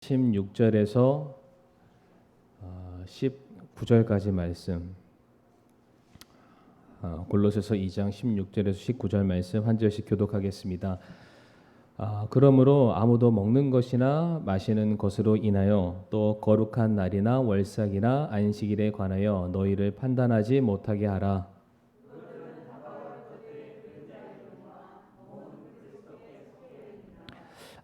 16절에서 19절까지 말씀, 골로새서 2장 16절에서 19절 말씀 한 절씩 교독하겠습니다. 그러므로 아무도 먹는 것이나 마시는 것으로 인하여 또 거룩한 날이나 월삭이나 안식일에 관하여 너희를 판단하지 못하게 하라.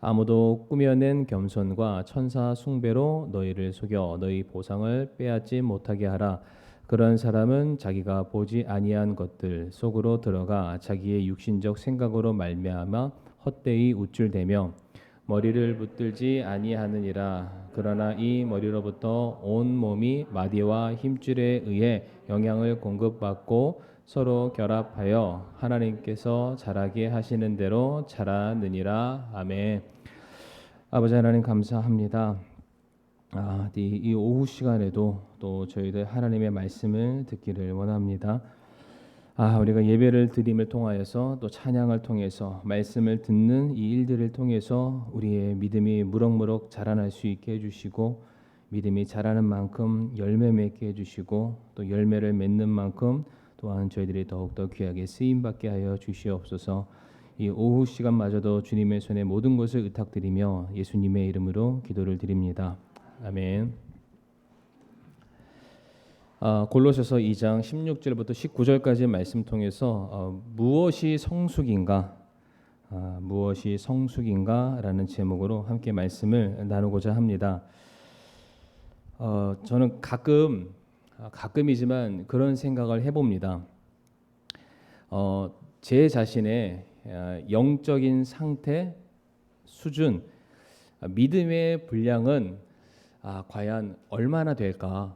아무도 꾸며낸 겸손과 천사 숭배로 너희를 속여 너희 보상을 빼앗지 못하게 하라. 그런 사람은 자기가 보지 아니한 것들 속으로 들어가 자기의 육신적 생각으로 말미암아 헛되이 우쭐대며 머리를 붙들지 아니하느니라. 그러나 이 머리로부터 온 몸이 마디와 힘줄에 의해 영향을 공급받고 서로 결합하여 하나님께서 자라게 하시는 대로 자라느니라. 아멘. 아버지 하나님 감사합니다. 이 오후 시간에도 또 저희들 하나님의 말씀을 듣기를 원합니다. 우리가 예배를 드림을 통하여서 또 찬양을 통해서 말씀을 듣는 이 일들을 통해서 우리의 믿음이 무럭무럭 자라날 수 있게 해주시고, 믿음이 자라는 만큼 열매 맺게 해주시고, 또 열매를 맺는 만큼 또한 저희들이 더욱더 귀하게 쓰임받게 하여 주시옵소서. 이 오후 시간마저도 주님의 손에 모든 것을 의탁드리며 예수님의 이름으로 기도를 드립니다. 아멘. 골로새서 2장 16절부터 19절까지 말씀 통해서 무엇이 성숙인가, 무엇이 성숙인가라는 제목으로 함께 말씀을 나누고자 합니다. 저는 가끔이지만 그런 생각을 해봅니다. 제 자신의 영적인 상태, 수준, 믿음의 분량은 과연 얼마나 될까?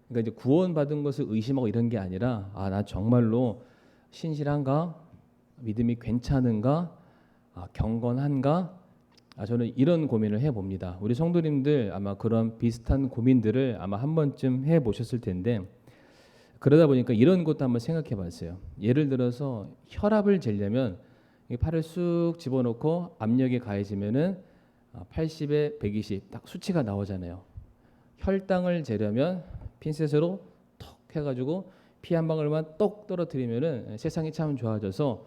그러니까 이제 구원받은 것을 의심하고 이런 게 아니라 나 정말로 신실한가? 믿음이 괜찮은가? 경건한가? 저는 이런 고민을 해봅니다. 우리 성도님들 아마 그런 비슷한 고민들을 아마 한 번쯤 해보셨을 텐데, 그러다 보니까 이런 것도 한번 생각해 봤어요. 예를 들어서 혈압을 재려면 팔을 쑥 집어넣고 압력이 가해지면은 80에 120 딱 수치가 나오잖아요. 혈당을 재려면 핀셋으로 톡 해가지고 피 한 방울만 똑 떨어뜨리면은 세상이 참 좋아져서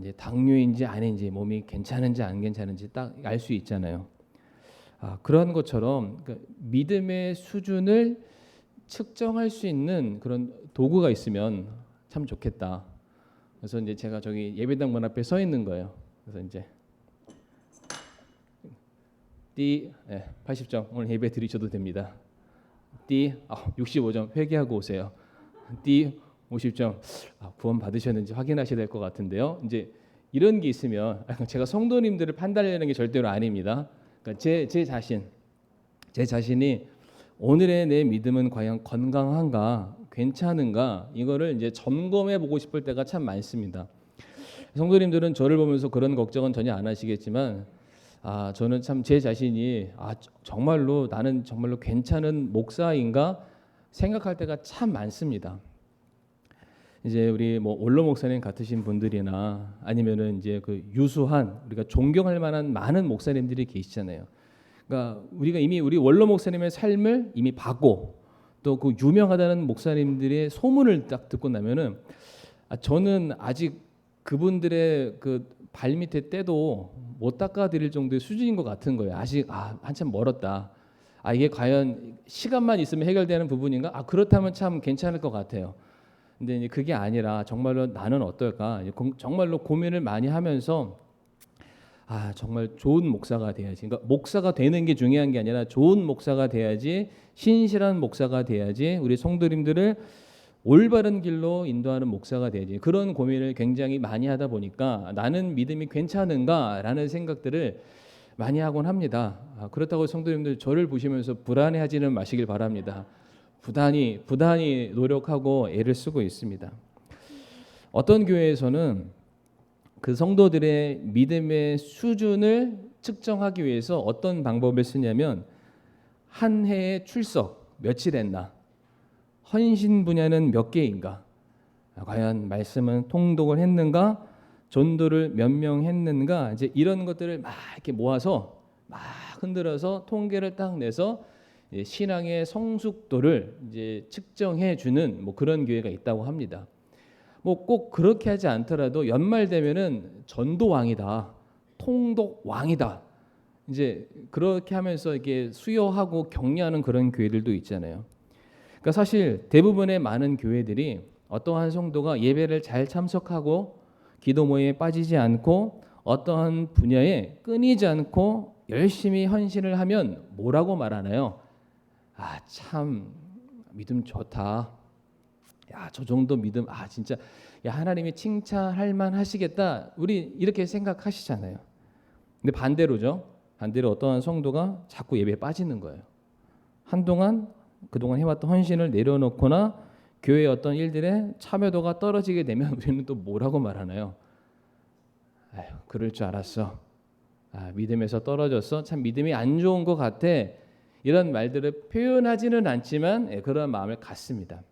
이제 당뇨인지 아닌지, 몸이 괜찮은지 안 괜찮은지 딱 알 수 있잖아요. 그런 것처럼 그러니까 믿음의 수준을 측정할 수 있는 그런 도구가 있으면 참 좋겠다. 그래서 이제 제가 저기 예배당 문 앞에 서 있는 거예요. 그래서 이제 80점 오늘 예배 드리셔도 됩니다. 65점 회개하고 오세요. 50점 구원 받으셨는지 확인하셔야 될 것 같은데요. 이제 이런 게 있으면 제가 성도님들을 판단하려는 게 절대로 아닙니다. 그러니까 제 자신이 오늘의 내 믿음은 과연 건강한가, 괜찮은가, 이거를 이제 점검해 보고 싶을 때가 참 많습니다. 성도님들은 저를 보면서 그런 걱정은 전혀 안 하시겠지만, 저는 참 제 자신이 정말로 나는 정말로 괜찮은 목사인가 생각할 때가 참 많습니다. 이제 우리 원로 목사님 같으신 분들이나 아니면은 이제 그 유수한 우리가 존경할 만한 많은 목사님들이 계시잖아요. 그러니까 우리가 이미 우리 원로 목사님의 삶을 이미 봤고, 또 그 유명하다는 목사님들의 소문을 딱 듣고 나면은 저는 아직 그분들의 그 발밑에 때도 못 닦아드릴 정도의 수준인 것 같은 거예요. 아직 한참 멀었다. 이게 과연 시간만 있으면 해결되는 부분인가? 그렇다면 참 괜찮을 것 같아요. 근데 이제 그게 아니라 정말로 나는 어떨까? 정말로 고민을 많이 하면서 정말 좋은 목사가 돼야지. 그러니까 목사가 되는 게 중요한 게 아니라 좋은 목사가 돼야지, 신실한 목사가 돼야지, 우리 성도님들을 올바른 길로 인도하는 목사가 돼야지. 그런 고민을 굉장히 많이 하다 보니까 나는 믿음이 괜찮은가라는 생각들을 많이 하곤 합니다. 그렇다고 성도님들 저를 보시면서 불안해하지는 마시길 바랍니다. 부단히 노력하고 애를 쓰고 있습니다. 어떤 교회에서는 그 성도들의 믿음의 수준을 측정하기 위해서 어떤 방법을 쓰냐면 한 해의 출석 며칠 했나, 헌신 분야는 몇 개인가? 과연 말씀은 통독을 했는가? 전도를 몇 명 했는가? 이제 이런 것들을 막 이렇게 모아서 막 흔들어서 통계를 딱 내서 신앙의 성숙도를 이제 측정해 주는 뭐 그런 교회가 있다고 합니다. 뭐 꼭 그렇게 하지 않더라도 연말 되면은 전도 왕이다, 통독 왕이다. 이제 그렇게 하면서 이게 수여하고 격려하는 그런 교회들도 있잖아요. 그러니까 사실 대부분의 많은 교회들이 어떠한 성도가 예배를 잘 참석하고 기도 모임에 빠지지 않고 어떠한 분야에 끊이지 않고 열심히 헌신을 하면 뭐라고 말하나요? 아, 참 믿음 좋다. 야, 저 정도 믿음, 아 진짜, 야 하나님이 칭찬할 만하시겠다. 우리 이렇게 생각하시잖아요. 근데 반대로죠. 반대로 어떠한 성도가 자꾸 예배에 빠지는 거예요. 한동안 그동안 해왔던 헌신을 내려놓거나 교회의 어떤 일들에 참여도가 떨어지게 되면 우리는 또 뭐라고 말하나요? 아유, 그럴 줄 알았어. 아, 믿음에서 떨어졌어. 참 믿음이 안 좋은 것 같아. 이런 말들을 표현하지는 않지만 그런 마음을 갖습니다.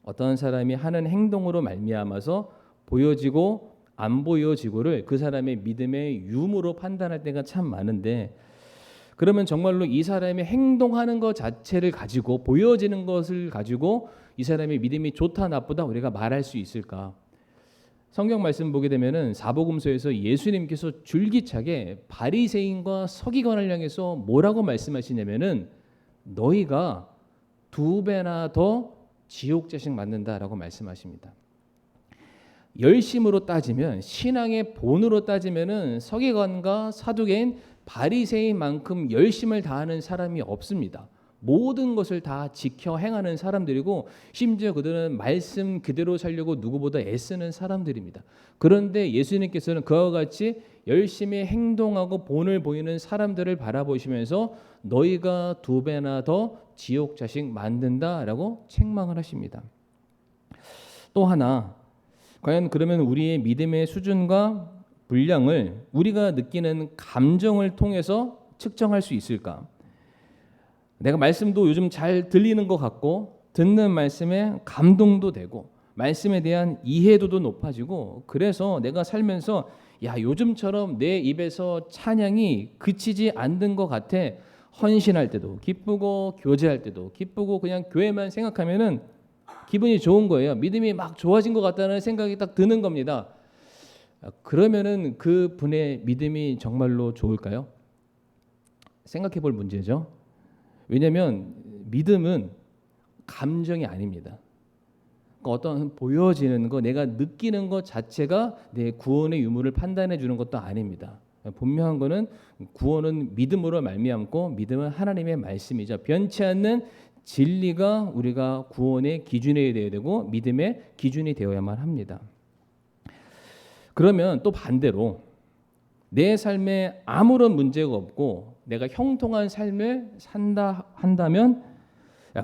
어떤 사람이 하는 행동으로 말미암아서 보여지고 안 보여지고를 그 사람의 믿음의 유무로 판단할 때가 참 많은데, 그러면 정말로 이 사람이 행동하는 것 자체를 가지고 보여지는 것을 가지고 이 사람의 믿음이 좋다 나쁘다 우리가 말할 수 있을까? 성경 말씀 보게 되면은 사복음서에서 예수님께서 줄기차게 바리새인과 서기관을 향해서 뭐라고 말씀하시냐면은 너희가 2배나 더 지옥 자식 맞는다라고 말씀하십니다. 열심으로 따지면, 신앙의 본으로 따지면은 서기관과 사두개인 바리새인만큼 열심을 다하는 사람이 없습니다. 모든 것을 다 지켜 행하는 사람들이고 심지어 그들은 말씀 그대로 살려고 누구보다 애쓰는 사람들입니다. 그런데 예수님께서는 그와 같이 열심히 행동하고 본을 보이는 사람들을 바라보시면서 너희가 2배나 더 지옥 자식 만든다라고 책망을 하십니다. 또 하나, 과연 그러면 우리의 믿음의 수준과 분량을 우리가 느끼는 감정을 통해서 측정할 수 있을까? 내가 말씀도 요즘 잘 들리는 것 같고 듣는 말씀에 감동도 되고 말씀에 대한 이해도도 높아지고, 그래서 내가 살면서 야, 요즘처럼 내 입에서 찬양이 그치지 않는 것 같아. 헌신할 때도 기쁘고 교제할 때도 기쁘고 그냥 교회만 생각하면은 기분이 좋은 거예요. 믿음이 막 좋아진 것 같다는 생각이 딱 드는 겁니다. 그러면은 그 분의 믿음이 정말로 좋을까요? 생각해 볼 문제죠. 왜냐하면 믿음은 감정이 아닙니다. 그러니까 어떤 보여지는 거, 내가 느끼는 것 자체가 내 구원의 유무를 판단해 주는 것도 아닙니다. 분명한 거는 구원은 믿음으로 말미암고 믿음은 하나님의 말씀이죠. 변치 않는 진리가 우리가 구원의 기준이 되어야 되고 믿음의 기준이 되어야만 합니다. 그러면 또 반대로 내 삶에 아무런 문제가 없고 내가 형통한 삶을 산다 한다면,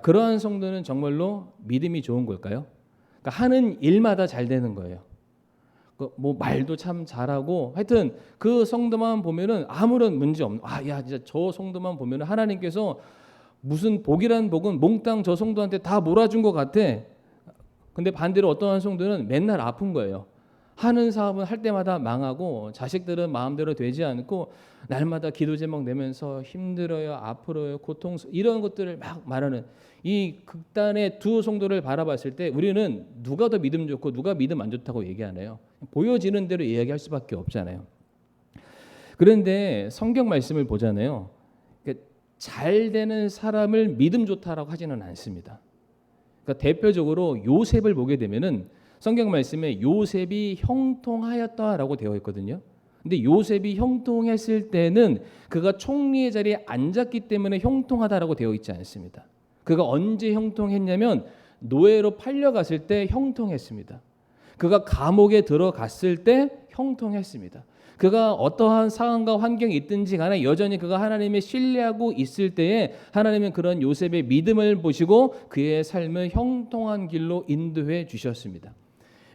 그러한 성도는 정말로 믿음이 좋은 걸까요? 그러니까 하는 일마다 잘 되는 거예요. 뭐 말도 참 잘하고 하여튼 그 성도만 보면은 아무런 문제 없는, 야 진짜 저 성도만 보면은 하나님께서 무슨 복이란 복은 몽땅 저 성도한테 다 몰아준 것 같아. 근데 반대로 어떠한 성도는 맨날 아픈 거예요. 하는 사업은 할 때마다 망하고 자식들은 마음대로 되지 않고 날마다 기도 제목 내면서 힘들어요, 아프러요, 고통, 이런 것들을 막 말하는 이 극단의 두 성도를 바라봤을 때 우리는 누가 더 믿음 좋고 누가 믿음 안 좋다고 얘기하나요? 보여지는 대로 이야기할 수밖에 없잖아요. 그런데 성경 말씀을 보잖아요. 잘 되는 사람을 믿음 좋다라고 하지는 않습니다. 그러니까 대표적으로 요셉을 보게 되면은 성경 말씀에 요셉이 형통하였다라고 되어 있거든요. 근데 요셉이 형통했을 때는 그가 총리의 자리에 앉았기 때문에 형통하다라고 되어 있지 않습니다. 그가 언제 형통했냐면 노예로 팔려갔을 때 형통했습니다. 그가 감옥에 들어갔을 때 형통했습니다. 그가 어떠한 상황과 환경이 있든지 간에 여전히 그가 하나님을 신뢰하고 있을 때에 하나님은 그런 요셉의 믿음을 보시고 그의 삶을 형통한 길로 인도해 주셨습니다.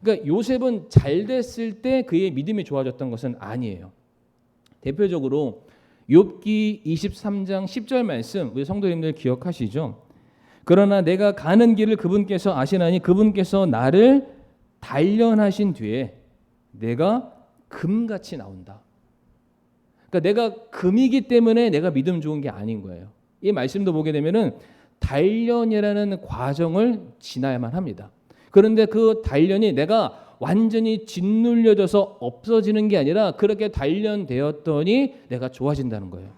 그러니까 요셉은 잘 됐을 때 그의 믿음이 좋아졌던 것은 아니에요. 대표적으로 욥기 23장 10절 말씀 우리 성도님들 기억하시죠? 그러나 내가 가는 길을 그분께서 아시나니 그분께서 나를 단련하신 뒤에 내가 금같이 나온다. 그러니까 내가 금이기 때문에 내가 믿음 좋은 게 아닌 거예요. 이 말씀도 보게 되면은 단련이라는 과정을 지나야만 합니다. 그런데 그 단련이 내가 완전히 짓눌려져서 없어지는 게 아니라 그렇게 단련되었더니 내가 좋아진다는 거예요.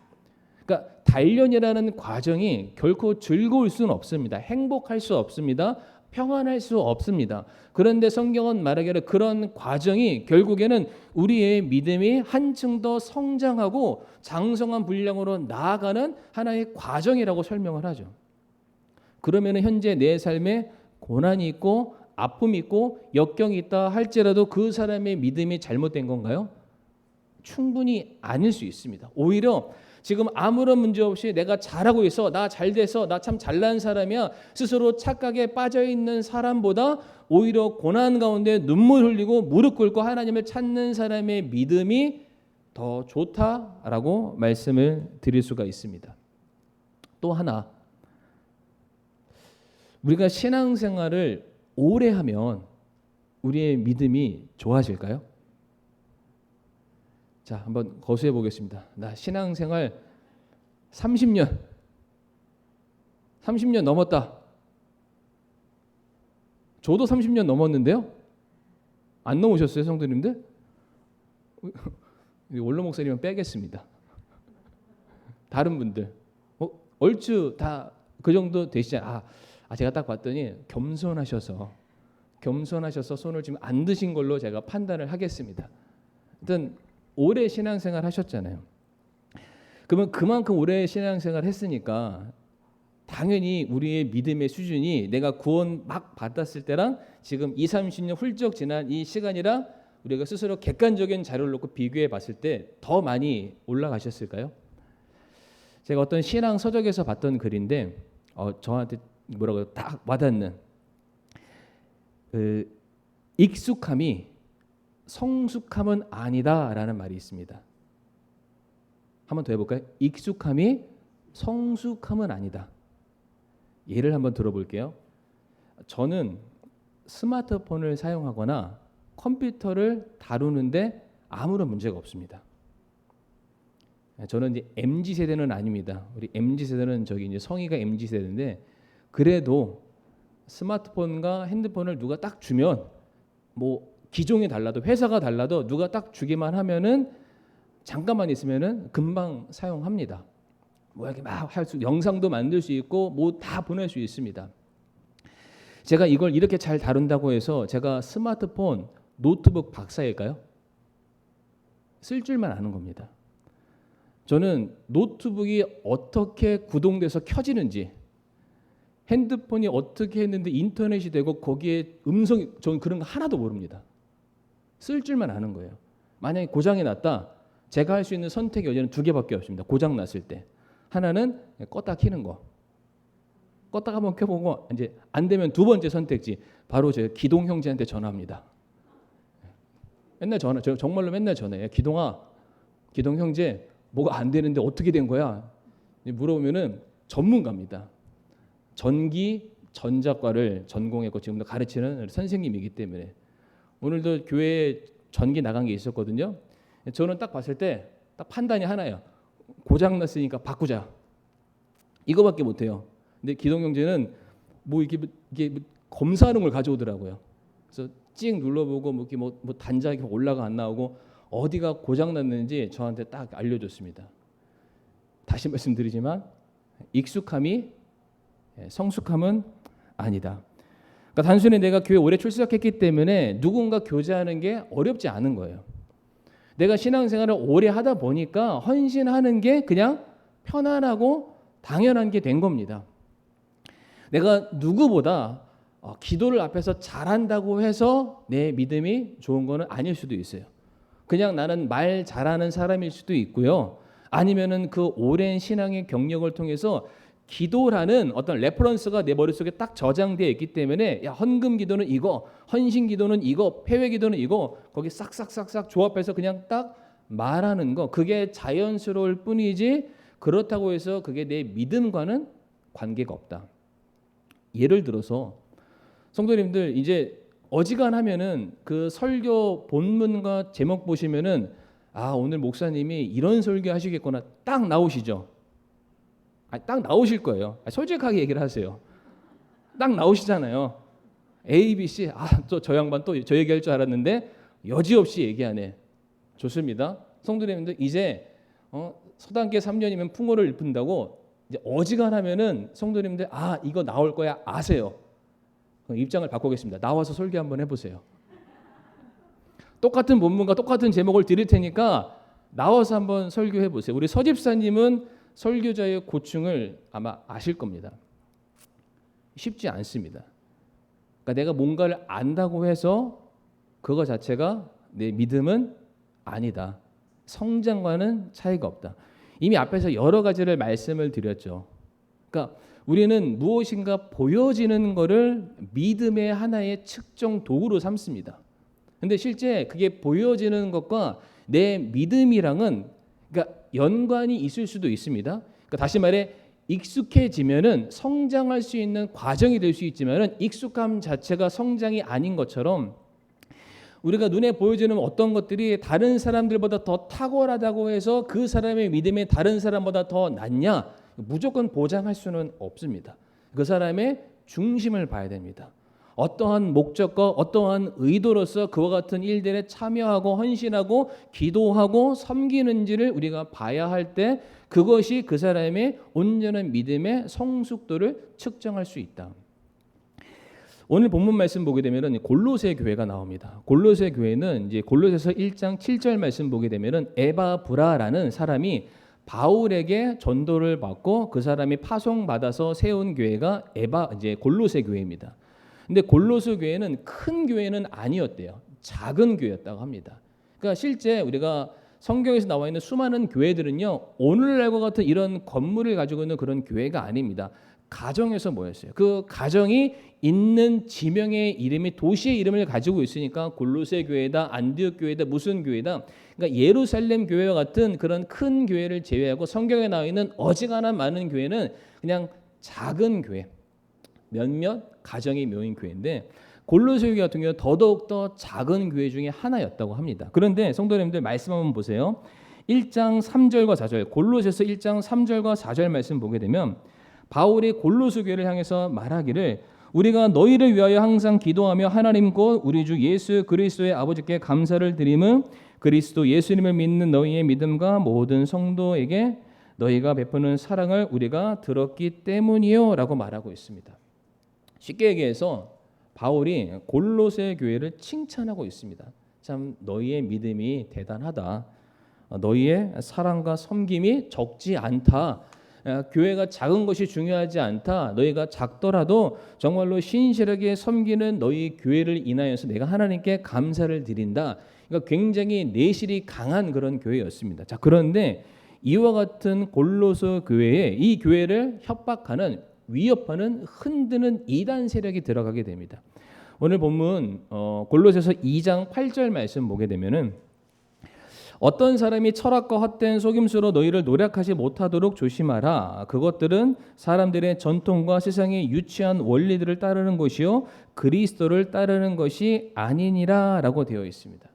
그러니까 단련이라는 과정이 결코 즐거울 수는 없습니다. 행복할 수 없습니다. 평안할 수 없습니다. 그런데 성경은 말하기를 그런 과정이 결국에는 우리의 믿음이 한층 더 성장하고 장성한 분량으로 나아가는 하나의 과정이라고 설명을 하죠. 그러면 현재 내 삶에 고난이 있고 아픔이 있고 역경이 있다 할지라도 그 사람의 믿음이 잘못된 건가요? 충분히 아닐 수 있습니다. 오히려 지금 아무런 문제 없이 내가 잘하고 있어, 나 잘 돼서 나 참 잘난 사람이야 스스로 착각에 빠져있는 사람보다 오히려 고난 가운데 눈물 흘리고 무릎 꿇고 하나님을 찾는 사람의 믿음이 더 좋다라고 말씀을 드릴 수가 있습니다. 또 하나, 우리가 신앙생활을 오래 하면 우리의 믿음이 좋아질까요? 자, 한번 거수해 보겠습니다. 나 신앙생활 30년 넘었다. 저도 30년 넘었는데요. 안 넘으셨어요, 성도님들? 원로 목사님은 빼겠습니다. 다른 분들 얼추 다 그 정도 되시잖아요. 제가 딱 봤더니 겸손하셔서 손을 지금 안 드신 걸로 제가 판단을 하겠습니다. 일단 오래 신앙생활 하셨잖아요. 그러면 그만큼 오래 신앙생활 했으니까 당연히 우리의 믿음의 수준이 내가 구원 막 받았을 때랑 지금 20-30년 훌쩍 지난 이 시간이랑 우리가 스스로 객관적인 자료를 놓고 비교해 봤을 때 더 많이 올라가셨을까요? 제가 어떤 신앙 서적에서 봤던 글인데 저한테 뭐라고 딱 와닿는 익숙함이 성숙함은 아니다라는 말이 있습니다. 한번 더 해볼까요? 익숙함이 성숙함은 아니다. 예를 한번 들어볼게요. 저는 스마트폰을 사용하거나 컴퓨터를 다루는데 아무런 문제가 없습니다. 저는 이제 MZ 세대는 아닙니다. 우리 MZ 세대는 저기 이제 성희가 MZ 세대인데 그래도 스마트폰과 핸드폰을 누가 딱 주면 뭐 기종이 달라도 회사가 달라도 누가 딱 주기만 하면은 잠깐만 있으면은 금방 사용합니다. 뭐 이렇게 막 할 수 영상도 만들 수 있고 뭐 다 보낼 수 있습니다. 제가 이걸 이렇게 잘 다룬다고 해서 제가 스마트폰 노트북 박사일까요? 쓸 줄만 아는 겁니다. 저는 노트북이 어떻게 구동돼서 켜지는지 핸드폰이 어떻게 했는데 인터넷이 되고 거기에 음성이 저는 그런 거 하나도 모릅니다. 쓸 줄만 아는 거예요. 만약에 고장이 났다. 제가 할 수 있는 선택이 여전히 두 개밖에 없습니다. 고장 났을 때. 하나는 껐다 켜는 거. 껐다가 한번 켜보고 이제 안 되면 두 번째 선택지 바로 제 기동 형제한테 전화합니다. 맨날 전화, 저 정말로 맨날 전화해요. 기동 형제 뭐가 안 되는데 어떻게 된 거야? 물어보면은 전문가입니다. 전기 전자과를 전공했고 지금도 가르치는 선생님이기 때문에 오늘도 교회에 전기 나간 게 있었거든요. 저는 딱 봤을 때 딱 판단이 하나예요. 고장 났으니까 바꾸자. 이거밖에 못 해요. 근데 기동 형제는 뭐 이게 검사하는 걸 가져오더라고요. 그래서 찍 눌러보고 뭐 단자가 올라가 안 나오고 어디가 고장 났는지 저한테 딱 알려줬습니다. 다시 말씀드리지만 익숙함이 성숙함은 아니다. 그러니까 단순히 내가 교회 오래 출석했기 때문에 누군가 교제하는 게 어렵지 않은 거예요. 내가 신앙생활을 오래 하다 보니까 헌신하는 게 그냥 편안하고 당연한 게 된 겁니다. 내가 누구보다 기도를 앞에서 잘한다고 해서 내 믿음이 좋은 거는 아닐 수도 있어요. 그냥 나는 말 잘하는 사람일 수도 있고요. 아니면은 그 오랜 신앙의 경력을 통해서 기도라는 어떤 레퍼런스가 내 머릿속에 딱 저장되어 있기 때문에 야 헌금 기도는 이거, 헌신 기도는 이거, 폐회 기도는 이거 거기 싹싹싹싹 조합해서 그냥 딱 말하는 거 그게 자연스러울 뿐이지 그렇다고 해서 그게 내 믿음과는 관계가 없다. 예를 들어서 성도님들 이제 어지간하면은 그 설교 본문과 제목 보시면은 아 오늘 목사님이 이런 설교 하시겠구나 딱 나오시죠. 딱 나오실 거예요. 솔직하게 얘기를 하세요. 딱 나오시잖아요. A, B, C 또 저 양반 또 저 얘기할 줄 알았는데 여지없이 얘기하네. 좋습니다. 성도님들 이제 서당계 3년이면 풍어를 일푼다고 이제 어지간하면은 성도님들 이거 나올 거야 아세요. 입장을 바꾸겠습니다. 나와서 설교 한번 해보세요. 똑같은 본문과 똑같은 제목을 드릴 테니까 나와서 한번 설교해 보세요. 우리 서집사님은 설교자의 고충을 아마 아실 겁니다. 쉽지 않습니다. 그러니까 내가 뭔가를 안다고 해서 그거 자체가 내 믿음은 아니다. 성장과는 차이가 없다. 이미 앞에서 여러 가지를 말씀을 드렸죠. 그러니까 우리는 무엇인가 보여지는 것을 믿음의 하나의 측정 도구로 삼습니다. 근데 실제 그게 보여지는 것과 내 믿음이랑은 그러니까 연관이 있을 수도 있습니다. 그러니까 다시 말해 익숙해지면은 성장할 수 있는 과정이 될 수 있지만은 익숙함 자체가 성장이 아닌 것처럼 우리가 눈에 보여지는 어떤 것들이 다른 사람들보다 더 탁월하다고 해서 그 사람의 믿음이 다른 사람보다 더 낫냐? 무조건 보장할 수는 없습니다. 그 사람의 중심을 봐야 됩니다. 어떠한 목적과 어떠한 의도로서 그와 같은 일들에 참여하고 헌신하고 기도하고 섬기는지를 우리가 봐야 할 때 그것이 그 사람의 온전한 믿음의 성숙도를 측정할 수 있다. 오늘 본문 말씀 보게 되면은 골로새 교회가 나옵니다. 골로새 교회는 이제 골로새서 1장 7절 말씀 보게 되면은 에바브라라는 사람이 바울에게 전도를 받고 그 사람이 파송받아서 세운 교회가 이제 골로새 교회입니다. 근데 골로새 교회는 큰 교회는 아니었대요. 작은 교회였다고 합니다. 그러니까 실제 우리가 성경에서 나와 있는 수많은 교회들은요, 오늘날과 같은 이런 건물을 가지고 있는 그런 교회가 아닙니다. 가정에서 모였어요. 그 가정이 있는 지명의 이름이 도시의 이름을 가지고 있으니까 골로새 교회다, 안디옥 교회다, 무슨 교회다. 그러니까 예루살렘 교회와 같은 그런 큰 교회를 제외하고 성경에 나와 있는 어지간한 많은 교회는 그냥 작은 교회, 몇몇 가정이 모인 교회인데 골로새 교회 같은 경우는 더더욱더 작은 교회 중에 하나였다고 합니다. 그런데 성도님들 말씀 한번 보세요. 1장 3절과 4절 골로새서 1장 3절과 4절 말씀 보게 되면 바울이 골로새 교회를 향해서 말하기를 우리가 너희를 위하여 항상 기도하며 하나님 곧 우리 주 예수 그리스도의 아버지께 감사를 드림은 그리스도 예수님을 믿는 너희의 믿음과 모든 성도에게 너희가 베푸는 사랑을 우리가 들었기 때문이요 라고 말하고 있습니다. 쉽게 얘기해서 바울이 골로새 교회를 칭찬하고 있습니다. 참 너희의 믿음이 대단하다. 너희의 사랑과 섬김이 적지 않다. 교회가 작은 것이 중요하지 않다. 너희가 작더라도 정말로 신실하게 섬기는 너희 교회를 인하여서 내가 하나님께 감사를 드린다. 그러니까 굉장히 내실이 강한 그런 교회였습니다. 자, 그런데 이와 같은 골로새 교회에 이 교회를 협박하는 위협하는 흔드는 이단 세력이 들어가게 됩니다. 오늘 본문 골로새서 2장 8절 말씀 보게 되면은 어떤 사람이 철학과 헛된 속임수로 너희를 노력하지 못하도록 조심하라. 그것들은 사람들의 전통과 세상의 유치한 원리들을 따르는 것이요 그리스도를 따르는 것이 아니니라 라고 되어 있습니다.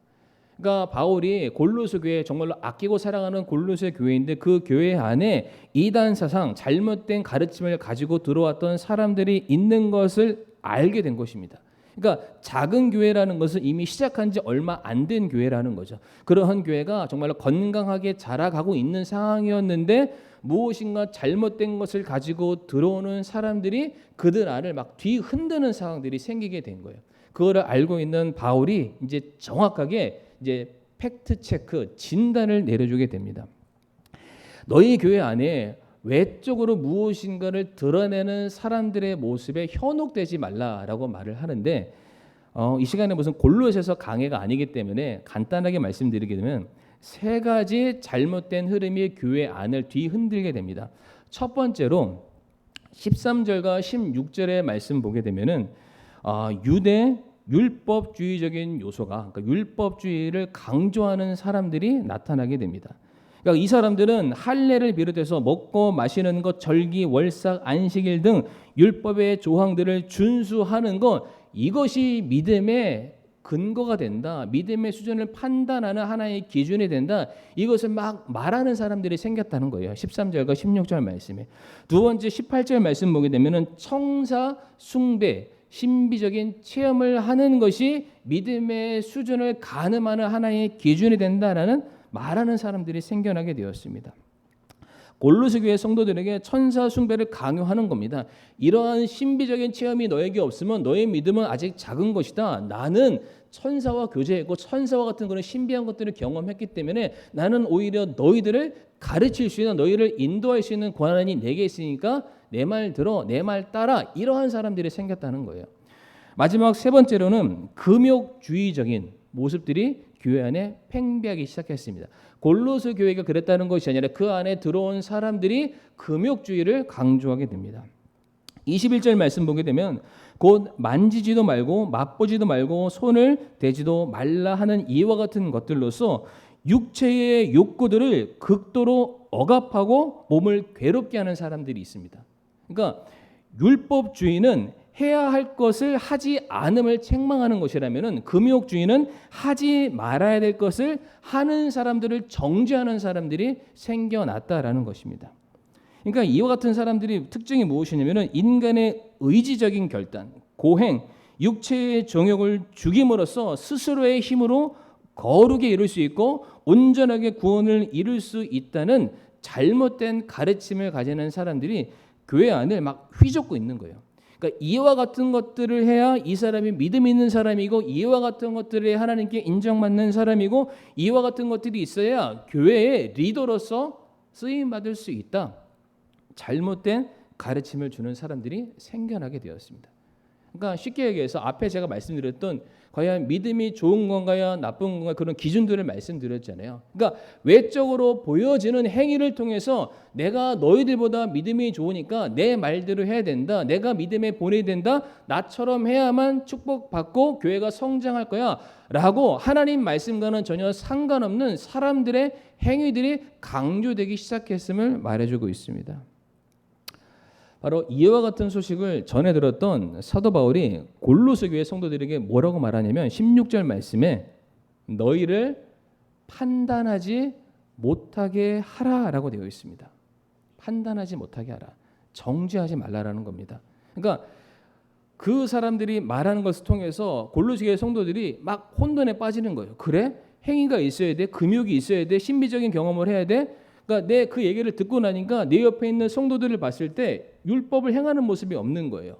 그러니까 바울이 골로새 교회 정말로 아끼고 사랑하는 골로새 교회인데 그 교회 안에 이단 사상, 잘못된 가르침을 가지고 들어왔던 사람들이 있는 것을 알게 된 것입니다. 그러니까 작은 교회라는 것은 이미 시작한 지 얼마 안 된 교회라는 거죠. 그러한 교회가 정말로 건강하게 자라가고 있는 상황이었는데 무엇인가 잘못된 것을 가지고 들어오는 사람들이 그들 안을 막 뒤흔드는 상황들이 생기게 된 거예요. 그거를 알고 있는 바울이 이제 정확하게 이제 팩트 체크, 진단을 내려주게 됩니다. 너희 교회 안에 외적으로 무엇인가를 드러내는 사람들의 모습에 현혹되지 말라라고 말을 하는데 이 시간에 무슨 골로새서 강해가 아니기 때문에 간단하게 말씀드리게 되면 세 가지 잘못된 흐름이 교회 안을 뒤흔들게 됩니다. 첫 번째로 13절과 16절의 말씀 보게 되면은 유대 율법주의적인 요소가 그러니까 율법주의를 강조하는 사람들이 나타나게 됩니다. 그러니까 이 사람들은 할례를 비롯해서 먹고 마시는 것, 절기, 월삭, 안식일 등 율법의 조항들을 준수하는 것, 이것이 믿음의 근거가 된다. 믿음의 수준을 판단하는 하나의 기준이 된다. 이것을 막 말하는 사람들이 생겼다는 거예요. 13절과 16절 말씀에. 두 번째 18절 말씀 보게 되면은 청사 숭배, 신비적인 체험을 하는 것이 믿음의 수준을 가늠하는 하나의 기준이 된다라는 말하는 사람들이 생겨나게 되었습니다. 골로새 교회 성도들에게 천사 숭배를 강요하는 겁니다. 이러한 신비적인 체험이 너에게 없으면 너의 믿음은 아직 작은 것이다. 나는 천사와 교제했고 천사와 같은 그런 신비한 것들을 경험했기 때문에 나는 오히려 너희들을 가르칠 수 있는, 너희를 인도할 수 있는 권한이 내게 있으니까 내 말 들어, 내 말 따라. 이러한 사람들이 생겼다는 거예요. 마지막 세 번째로는 금욕주의적인 모습들이 교회 안에 팽배하기 시작했습니다. 골로새 교회가 그랬다는 것이 아니라 그 안에 들어온 사람들이 금욕주의를 강조하게 됩니다. 21절 말씀 보게 되면 곧 만지지도 말고 맛보지도 말고 손을 대지도 말라 하는 이와 같은 것들로서 육체의 욕구들을 극도로 억압하고 몸을 괴롭게 하는 사람들이 있습니다. 그러니까 율법주의는 해야 할 것을 하지 않음을 책망하는 것이라면은 금욕주의는 하지 말아야 될 것을 하는 사람들을 정죄하는 사람들이 생겨났다라는 것입니다. 그러니까 이와 같은 사람들이 특징이 무엇이냐면은 인간의 의지적인 결단, 고행, 육체의 정욕을 죽임으로써 스스로의 힘으로 거룩에 이룰 수 있고 온전하게 구원을 이룰 수 있다는 잘못된 가르침을 가지는 사람들이 교회 안을 막 휘젓고 있는 거예요. 그러니까 이와 같은 것들을 해야 이 사람이 믿음 있는 사람이고 이와 같은 것들을 하나님께 인정받는 사람이고 이와 같은 것들이 있어야 교회의 리더로서 쓰임 받을 수 있다. 잘못된 가르침을 주는 사람들이 생겨나게 되었습니다. 그러니까 쉽게 얘기해서 앞에 제가 말씀드렸던 과연 믿음이 좋은 건가요, 나쁜 건가요, 그런 기준들을 말씀드렸잖아요. 그러니까 외적으로 보여지는 행위를 통해서 내가 너희들보다 믿음이 좋으니까 내 말대로 해야 된다, 내가 믿음에 보내야 된다, 나처럼 해야만 축복받고 교회가 성장할 거야 라고 하나님 말씀과는 전혀 상관없는 사람들의 행위들이 강조되기 시작했음을 말해주고 있습니다. 바로 이와 같은 소식을 전해 들었던 사도 바울이 골로새 교회 성도들에게 뭐라고 말하냐면 16절 말씀에 너희를 판단하지 못하게 하라라고 되어 있습니다. 판단하지 못하게 하라. 정죄하지 말라라는 겁니다. 그러니까 그 사람들이 말하는 것을 통해서 골로새 교회 성도들이 막 혼돈에 빠지는 거예요. 그래? 행위가 있어야 돼. 금욕이 있어야 돼. 신비적인 경험을 해야 돼. 그러니까 내 그 얘기를 듣고 나니까 내 옆에 있는 성도들을 봤을 때 율법을 행하는 모습이 없는 거예요.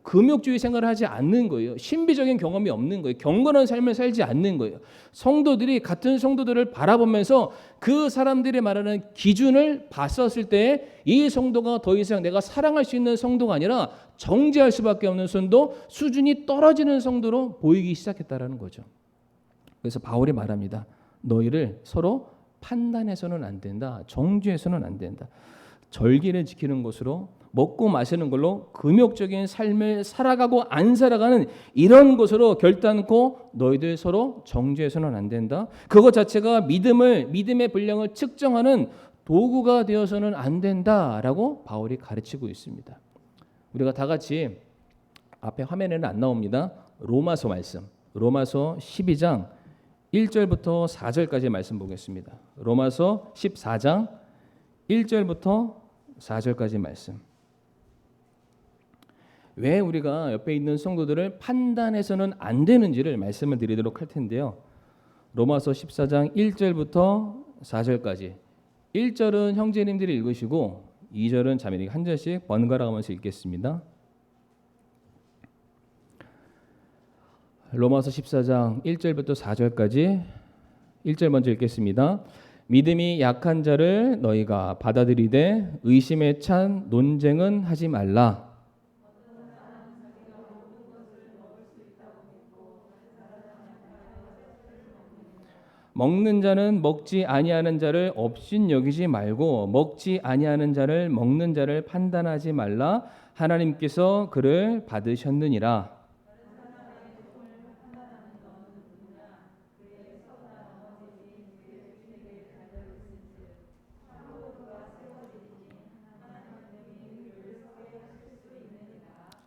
금욕주의 생활을 하지 않는 거예요. 신비적인 경험이 없는 거예요. 경건한 삶을 살지 않는 거예요. 성도들이 같은 성도들을 바라보면서 그 사람들이 말하는 기준을 봤었을 때 이 성도가 더 이상 내가 사랑할 수 있는 성도가 아니라 정죄할 수밖에 없는 성도, 수준이 떨어지는 성도로 보이기 시작했다라는 거죠. 그래서 바울이 말합니다. 너희를 서로 판단해서는 안 된다. 정죄해서는 안 된다. 절기를 지키는 것으로 먹고 마시는 걸로 금욕적인 삶을 살아가고 안 살아가는 이런 것으로 결단코 너희들 서로 정죄해서는 안 된다. 그것 자체가 믿음의 분량을 측정하는 도구가 되어서는 안 된다라고 바울이 가르치고 있습니다. 우리가 다 같이 앞에 화면에는 안 나옵니다. 로마서 말씀. 로마서 12장 1절부터 4절까지 말씀 보겠습니다. 로마서 14장 1절부터 4절까지 말씀. 왜 우리가 옆에 있는 성도들을 판단해서는 안 되는지를 말씀을 드리도록 할 텐데요. 로마서 14장 1절부터 4절까지 1절은 형제님들이 읽으시고 2절은 자매님이 한 절씩 번갈아 가면서 읽겠습니다. 로마서 14장 1절부터 4절까지 1절 먼저 읽겠습니다. 믿음이 약한 자를 너희가 받아들이되 의심에 찬 논쟁은 하지 말라. 먹는 자는 먹지 아니하는 자를 업신 여기지 말고 먹지 아니하는 자를 먹는 자를 판단하지 말라. 하나님께서 그를 받으셨느니라.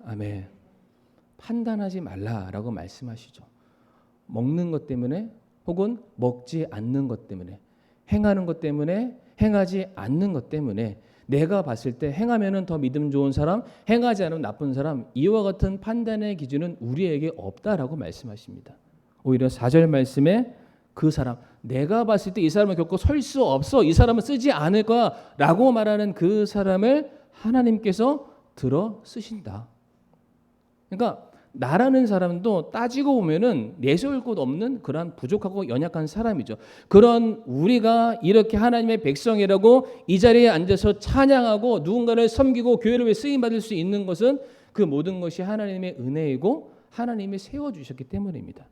아멘. 판단하지 말라라고 말씀하시죠. 먹는 것 때문에 혹은 먹지 않는 것 때문에 행하는 것 때문에 행하지 않는 것 때문에 내가 봤을 때 행하면은 더 믿음 좋은 사람, 행하지 않으면 나쁜 사람, 이와 같은 판단의 기준은 우리에게 없다라고 말씀하십니다. 오히려 4절 말씀에 그 사람, 내가 봤을 때 이 사람을 겪고 설 수 없어, 이 사람은 쓰지 않을 거야 라고 말하는 그 사람을 하나님께서 들어 쓰신다. 그러니까 나라는 사람도 따지고 보면은 내세울 곳 없는 그러한 부족하고 연약한 사람이죠. 그런 우리가 이렇게 하나님의 백성이라고 이 자리에 앉아서 찬양하고 누군가를 섬기고 교회를 위해 쓰임 받을 수 있는 것은 그 모든 것이 하나님의 은혜이고 하나님이 세워 주셨기 때문입니다.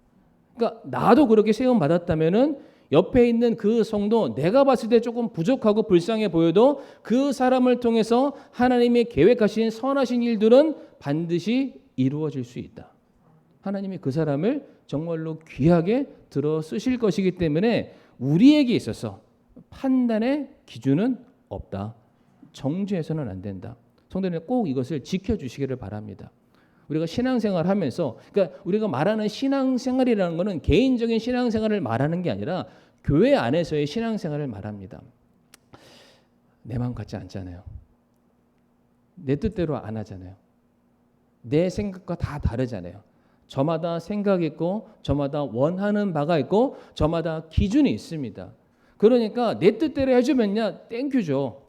그러니까 나도 그렇게 세움 받았다면은 옆에 있는 그 성도, 내가 봤을 때 조금 부족하고 불쌍해 보여도 그 사람을 통해서 하나님이 계획하신 선하신 일들은 반드시 이루어질 수 있다. 하나님이 그 사람을 정말로 귀하게 들어 쓰실 것이기 때문에 우리에게 있어서 판단의 기준은 없다. 정죄해서는 안 된다. 성도님 꼭 이것을 지켜주시기를 바랍니다. 우리가 신앙생활을 하면서, 그러니까 우리가 말하는 신앙생활이라는 것은 개인적인 신앙생활을 말하는 게 아니라 교회 안에서의 신앙생활을 말합니다. 내 마음 같지 않잖아요. 내 뜻대로 안 하잖아요. 내 생각과 다 다르잖아요. 저마다 생각이 있고 저마다 원하는 바가 있고 저마다 기준이 있습니다. 그러니까 내 뜻대로 해주면야 땡큐죠.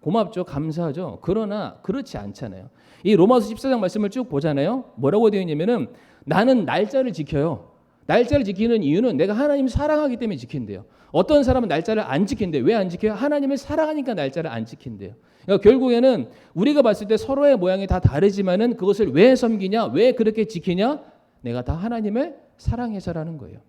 고맙죠. 감사하죠. 그러나 그렇지 않잖아요. 이 로마서 14장 말씀을 쭉 보잖아요. 뭐라고 되어 있냐면은 나는 날짜를 지켜요. 날짜를 지키는 이유는 내가 하나님을 사랑하기 때문에 지킨대요. 어떤 사람은 날짜를 안 지킨대요. 왜 안 지켜요? 하나님을 사랑하니까 날짜를 안 지킨대요. 그러니까 결국에는 우리가 봤을 때 서로의 모양이 다 다르지만은 그것을 왜 섬기냐? 왜 그렇게 지키냐? 내가 다 하나님을 사랑해서라는 거예요.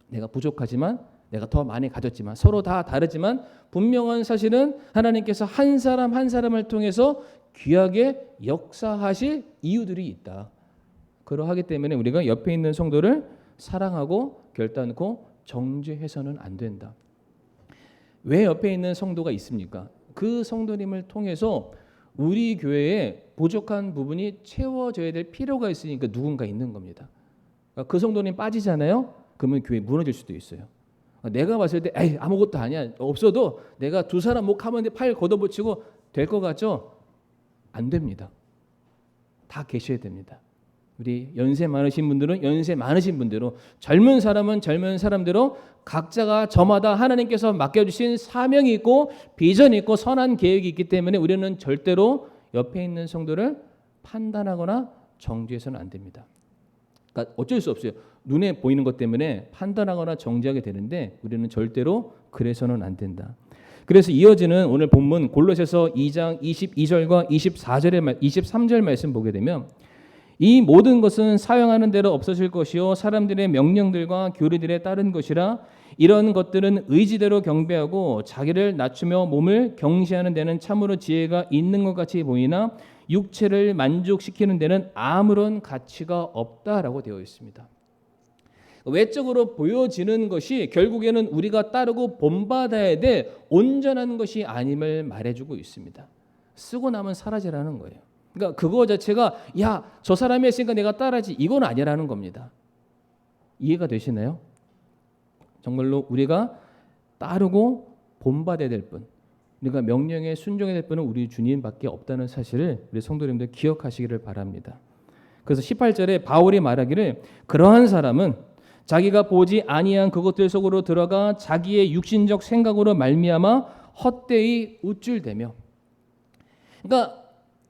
내가 부족하지만 내가 더 많이 가졌지만 서로 다 다르지만 분명한 사실은 하나님께서 한 사람 한 사람을 통해서 귀하게 역사하실 이유들이 있다. 그러하기 때문에 우리가 옆에 있는 성도를 사랑하고 결단코 정죄해서는 안 된다. 왜 옆에 있는 성도가 있습니까? 그 성도님을 통해서 우리 교회에 부족한 부분이 채워져야 될 필요가 있으니까 누군가 있는 겁니다. 그러니까 그 성도님 빠지잖아요. 그러면 교회 무너질 수도 있어요. 내가 봤을 때 에이 아무것도 아니야. 없어도 내가 두 사람 목 하면 팔 걷어붙이고 될 것 같죠? 안 됩니다. 다 계셔야 됩니다. 우리 연세 많으신 분들은 연세 많으신 분대로, 젊은 사람은 젊은 사람대로 각자가 저마다 하나님께서 맡겨주신 사명이 있고 비전이 있고 선한 계획이 있기 때문에 우리는 절대로 옆에 있는 성도를 판단하거나 정죄해서는 안 됩니다. 그러니까 어쩔 수 없어요. 눈에 보이는 것 때문에 판단하거나 정죄하게 되는데 우리는 절대로 그래서는 안 된다. 그래서 이어지는 오늘 본문 골로새서 2장 22절과 23절 말씀 보게 되면 이 모든 것은 사용하는 대로 없어질 것이요 사람들의 명령들과 교리들에 따른 것이라 이런 것들은 의지대로 경배하고 자기를 낮추며 몸을 경시하는 데는 참으로 지혜가 있는 것 같이 보이나 육체를 만족시키는 데는 아무런 가치가 없다라고 되어 있습니다. 외적으로 보여지는 것이 결국에는 우리가 따르고 본받아야 될 온전한 것이 아님을 말해주고 있습니다. 쓰고 나면 사라지라는 거예요. 그러니까 그거 자체가 야, 저 사람이 했으니까 내가 따라하지 이건 아니라는 겁니다. 이해가 되시나요? 정말로 우리가 따르고 본받아야 될 분, 우리가 명령에 순종해야 될 분은 우리 주님밖에 없다는 사실을 우리 성도님들 기억하시기를 바랍니다. 그래서 18절에 바울이 말하기를 그러한 사람은 자기가 보지 아니한 그것들 속으로 들어가 자기의 육신적 생각으로 말미암아 헛되이 우쭐대며, 그러니까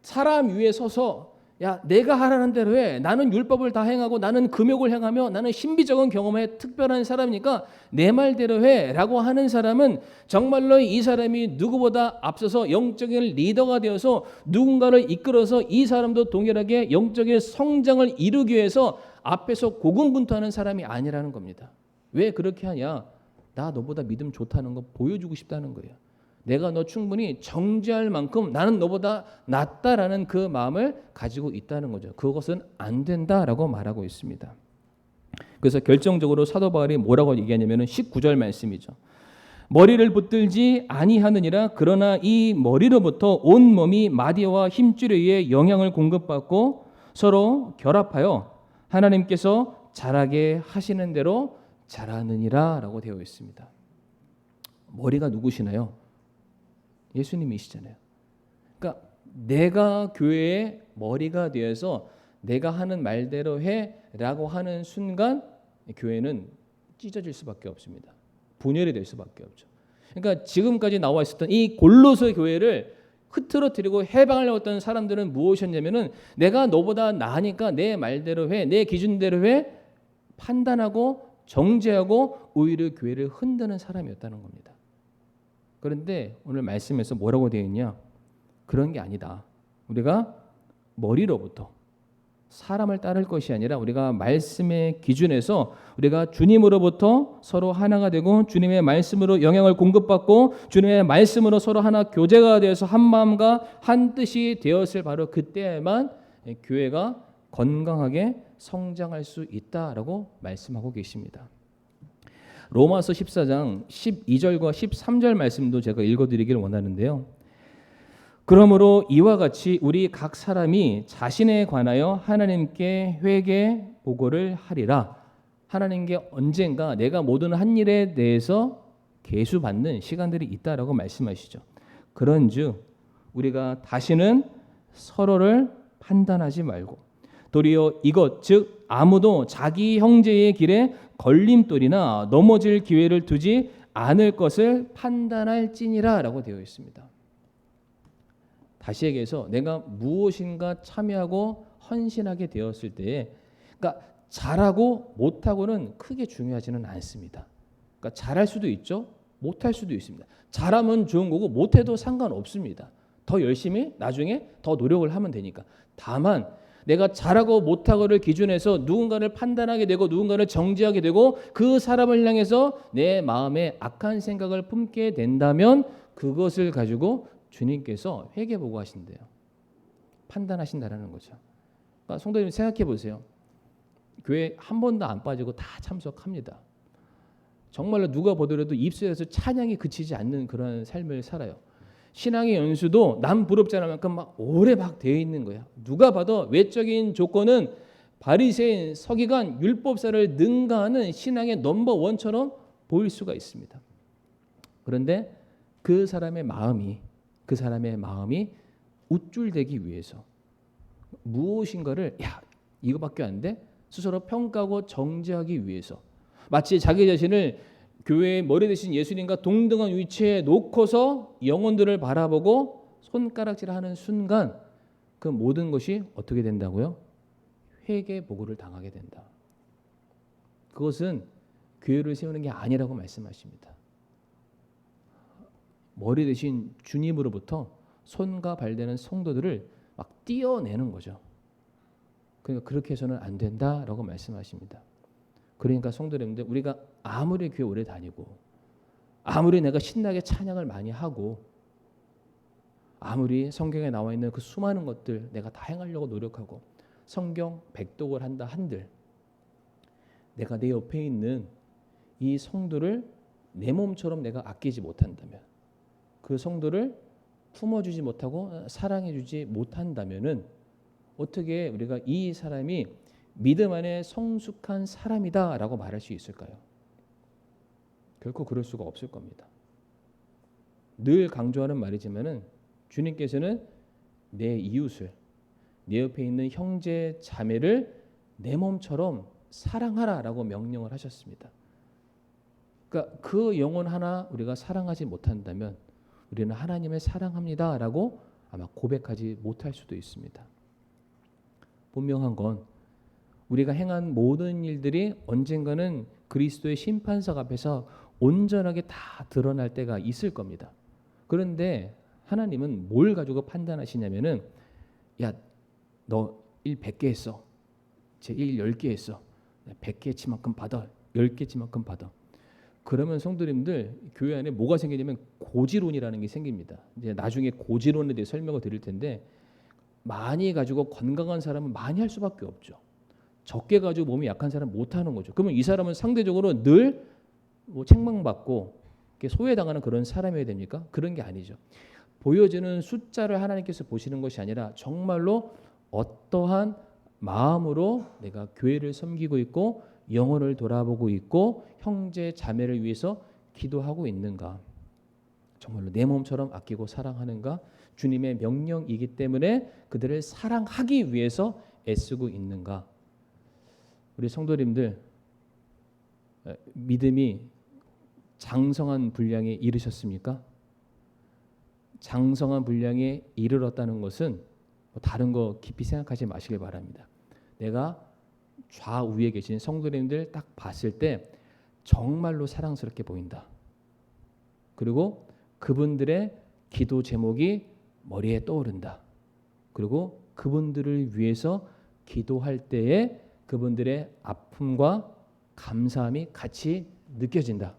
사람 위에 서서 야 내가 하라는 대로 해, 나는 율법을 다 행하고 나는 금욕을 행하며 나는 신비적인 경험에 특별한 사람이니까 내 말대로 해라고 하는 사람은 정말로 이 사람이 누구보다 앞서서 영적인 리더가 되어서 누군가를 이끌어서 이 사람도 동일하게 영적인 성장을 이루기 위해서 앞에서 고군분투하는 사람이 아니라는 겁니다. 왜 그렇게 하냐? 나 너보다 믿음 좋다는 거 보여주고 싶다는 거예요. 내가 너 충분히 정죄할 만큼 나는 너보다 낫다라는 그 마음을 가지고 있다는 거죠. 그것은 안 된다라고 말하고 있습니다. 그래서 결정적으로 사도 바울이 뭐라고 얘기하냐면 19절 말씀이죠. 머리를 붙들지 아니하느니라. 그러나 이 머리로부터 온 몸이 마디와 힘줄에 의해 영향을 공급받고 서로 결합하여 하나님께서 자라게 하시는 대로 자라느니라 라고 되어 있습니다. 머리가 누구시나요? 예수님이시잖아요. 그러니까 내가 교회의 머리가 되어서 내가 하는 말대로 해라고 하는 순간 교회는 찢어질 수밖에 없습니다. 분열이 될 수밖에 없죠. 그러니까 지금까지 나와 있었던 이 골로새 교회를 흐트러뜨리고 해방하려고 했던 사람들은 무엇이었냐면은 내가 너보다 나으니까 내 말대로 해, 내 기준대로 해 판단하고 정죄하고 오히려 교회를 흔드는 사람이었다는 겁니다. 그런데 오늘 말씀에서 뭐라고 되어 있냐? 그런 게 아니다. 우리가 머리로부터 사람을 따를 것이 아니라 우리가 말씀의 기준에서 우리가 주님으로부터 서로 하나가 되고 주님의 말씀으로 영향을 공급받고 주님의 말씀으로 서로 하나 교제가 되어서 한 마음과 한 뜻이 되었을 바로 그때에만 교회가 건강하게 성장할 수 있다라고 말씀하고 계십니다. 로마서 14장 12절과 13절 말씀도 제가 읽어드리기를 원하는데요. 그러므로 이와 같이 우리 각 사람이 자신에 관하여 하나님께 회개 보고를 하리라. 하나님께 언젠가 내가 모든 한 일에 대해서 계수받는 시간들이 있다라고 말씀하시죠. 그런즉 우리가 다시는 서로를 판단하지 말고 도리어 이것 즉 아무도 자기 형제의 길에 걸림돌이나 넘어질 기회를 두지 않을 것을 판단할지니라 라고 되어 있습니다. 다시 얘기해서 내가 무엇인가 참여하고 헌신하게 되었을 때에 그러니까 잘하고 못하고는 크게 중요하지는 않습니다. 그러니까 잘할 수도 있죠. 못할 수도 있습니다. 잘하면 좋은 거고 못해도 상관없습니다. 더 열심히 나중에 더 노력을 하면 되니까. 다만 내가 잘하고 못하고를 기준해서 누군가를 판단하게 되고 누군가를 정죄하게 되고 그 사람을 향해서 내 마음에 악한 생각을 품게 된다면 그것을 가지고 주님께서 회개보고 하신대요. 판단하신다라는 거죠. 그러니까 성도님 생각해 보세요. 교회 한 번도 안 빠지고 다 참석합니다. 정말로 누가 보더라도 입술에서 찬양이 그치지 않는 그런 삶을 살아요. 신앙의 연수도 남 부럽지 않을 만큼 막 오래 막 되어 있는 거야. 누가 봐도 외적인 조건은 바리새인, 서기관, 율법사를 능가하는 신앙의 넘버원처럼 보일 수가 있습니다. 그런데 그 사람의 마음이 우쭐대기 위해서 무엇인가를 이거밖에 안 돼? 스스로 평가하고 정죄하기 위해서 마치 자기 자신을 교회의 머리 대신 예수님과 동등한 위치에 놓고서 영혼들을 바라보고 손가락질하는 순간 그 모든 것이 어떻게 된다고요? 회개 보고를 당하게 된다. 그것은 교회를 세우는 게 아니라고 말씀하십니다. 머리 대신 주님으로부터 손과 발되는 성도들을 막 띄어내는 거죠. 그러니까 그렇게 해서는 안 된다라고 말씀하십니다. 그러니까 성도님들 우리가 아무리 교회 오래 다니고 아무리 내가 신나게 찬양을 많이 하고 아무리 성경에 나와 있는 그 수많은 것들 내가 다 행하려고 노력하고 성경 백독을 한다 한들 내가 내 옆에 있는 이 성도를 내 몸처럼 내가 아끼지 못한다면 그 성도를 품어주지 못하고 사랑해주지 못한다면은 어떻게 우리가 이 사람이 믿음 안에 성숙한 사람이다라고 말할 수 있을까요? 결코 그럴 수가 없을 겁니다. 늘 강조하는 말이지만은 주님께서는 내 이웃을 내 옆에 있는 형제 자매를 내 몸처럼 사랑하라라고 명령을 하셨습니다. 그러니까 그 영혼 하나 우리가 사랑하지 못한다면 우리는 하나님을 사랑합니다라고 아마 고백하지 못할 수도 있습니다. 분명한 건 우리가 행한 모든 일들이 언젠가는 그리스도의 심판석 앞에서 온전하게 다 드러날 때가 있을 겁니다. 그런데 하나님은 뭘 가지고 판단하시냐면은 야, 너 일 100개 했어. 제 일 10개 했어. 100개 치만큼 받아. 10개 치만큼 받아. 그러면 성도님들 교회 안에 뭐가 생기냐면 고지론이라는 게 생깁니다. 이제 나중에 고지론에 대해 설명을 드릴 텐데 많이 가지고 건강한 사람은 많이 할 수밖에 없죠. 적게 가지고 몸이 약한 사람은 못 하는 거죠. 그러면 이 사람은 상대적으로 늘 뭐 책망받고 소외당하는 그런 사람이어야 됩니까? 그런 게 아니죠. 보여지는 숫자를 하나님께서 보시는 것이 아니라 정말로 어떠한 마음으로 내가 교회를 섬기고 있고 영혼을 돌아보고 있고 형제 자매를 위해서 기도하고 있는가? 정말로 내 몸처럼 아끼고 사랑하는가? 주님의 명령이기 때문에 그들을 사랑하기 위해서 애쓰고 있는가? 우리 성도님들 믿음이 장성한 분량에 이르셨습니까? 장성한 분량에 이르렀다는 것은 다른 거 깊이 생각하지 마시길 바랍니다. 내가 좌우에 계신 성도님들 딱 봤을 때 정말로 사랑스럽게 보인다. 그리고 그분들의 기도 제목이 머리에 떠오른다. 그리고 그분들을 위해서 기도할 때에 그분들의 아픔과 감사함이 같이 느껴진다.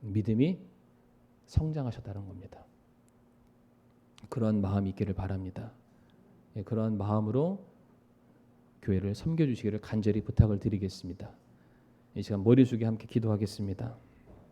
믿음이 성장하셨다는 겁니다. 그런 마음이 있기를 바랍니다. 그런 마음으로 교회를 섬겨주시기를 간절히 부탁을 드리겠습니다. 이 시간 머리 숙여 함께 기도하겠습니다.